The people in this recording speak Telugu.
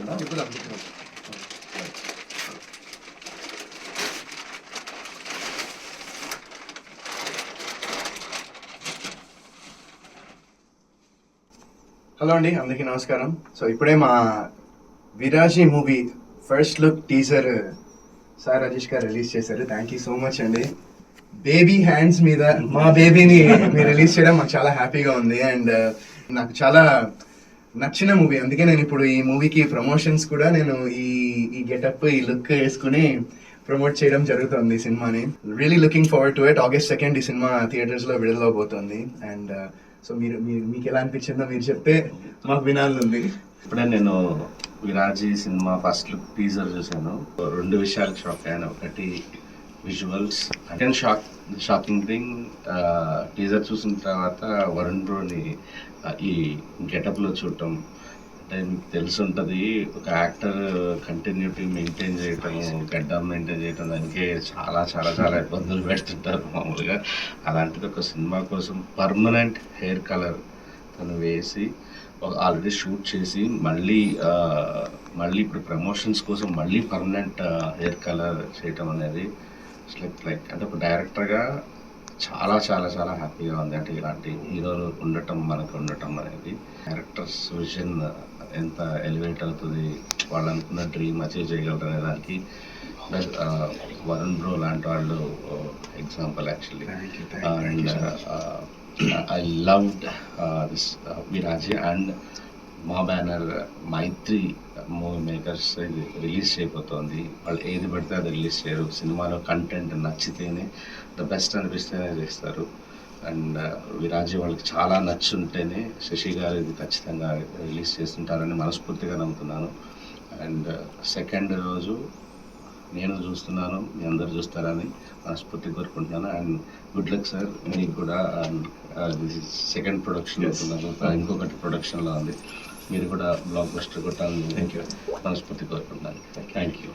తిప్పుతున్నా. హలో అండి, అందరికీ నమస్కారం. సో ఇప్పుడే మా Viraji movie first look teaser Sai Rajesh గారు రిలీజ్ చేశారు. థ్యాంక్ యూ సో మచ్ అండి. బేబీ హ్యాండ్స్ మీద మా బేబీని మీరు రిలీజ్ చేయడం మాకు చాలా హ్యాపీగా ఉంది. అండ్ నాకు చాలా నచ్చిన మూవీ, అందుకే నేను ఇప్పుడు ఈ మూవీకి ప్రమోషన్స్ కూడా నేను ఈ ఈ గెటప్ ఈ లుక్ వేసుకుని ప్రమోట్ చేయడం జరుగుతుంది ఈ సినిమాని. Really looking forward to it. August 2 ఈ సినిమా థియేటర్స్లో విడుదలవబోతోంది. అండ్ సో మీకు ఎలా అనిపించిందో మీరు చెప్తే మాకు వినాలనుంది. ఇప్పుడే నేను విరాజీ సినిమా ఫస్ట్ లుక్ టీజర్ చూశాను. రెండు విషయాలకు షాక్ అయ్యాను. ఒకటి visuals, second shocking thing teaser చూసిన తర్వాత వరుణ్ బ్రోని ఈ గెటప్లో చూడటం. అంటే మీకు తెలిసి ఉంటుంది, ఒక యాక్టర్ కంటిన్యూటీ మెయింటైన్ చేయటం, గడ్డం మెయింటైన్ చేయటం, దానికి చాలా చాలా చాలా ఇబ్బందులు పెడుతుంటారు మామూలుగా. అలాంటిది ఒక సినిమా కోసం పర్మనెంట్ హెయిర్ కలర్ తను వేసి ఆల్రెడీ షూట్ చేసి మళ్ళీ ఇప్పుడు ప్రమోషన్స్ కోసం మళ్ళీ పర్మనెంట్ హెయిర్ కలర్ చేయటం అనేది లైక్ అంటే ఒక డైరెక్టర్గా చాలా చాలా చాలా హ్యాపీగా ఉంది. అంటే ఇలాంటి హీరోలు మనకు ఉండటం అనేది డైరెక్టర్స్ విజన్ ఎంత ఎలివేట్ అవుతుంది, వాళ్ళు అనుకున్న డ్రీమ్ అచీవ్ చేయగలరు అనే దానికి వరుణ్ బ్రో లాంటి వాళ్ళు example actually. And I loved this విరాజీ. And మా బ్యానర్ మైత్రి మూవీ మేకర్స్ ఇది రిలీజ్ చేయబోతోంది. వాళ్ళు ఏది పడితే అది రిలీజ్ చేయరు. సినిమాలో కంటెంట్ నచ్చితేనే, ద బెస్ట్ అనిపిస్తేనే చేస్తారు. అండ్ విరాజీ వాళ్ళకి చాలా నచ్చుంటేనే శశి గారు ఇది ఖచ్చితంగా రిలీజ్ చేస్తుంటారని మనస్ఫూర్తిగా నమ్ముతున్నాను. అండ్ సెకండ్ రోజు నేను చూస్తున్నాను, మీ అందరు చూస్తారని మనస్ఫూర్తిగా కోరుకుంటున్నాను. అండ్ గుడ్ లక్ సార్ మీకు కూడా. దిస్ ఇస్ సెకండ్ ప్రొడక్షన్ అవుతున్నారు, ఇంకొకటి ప్రొడక్షన్లో ఉంది. మీరు కూడా బ్లాక్ బస్టర్ కొట్టాలని మనస్ఫూర్తి కోరుకుంటున్నాను. Thank you.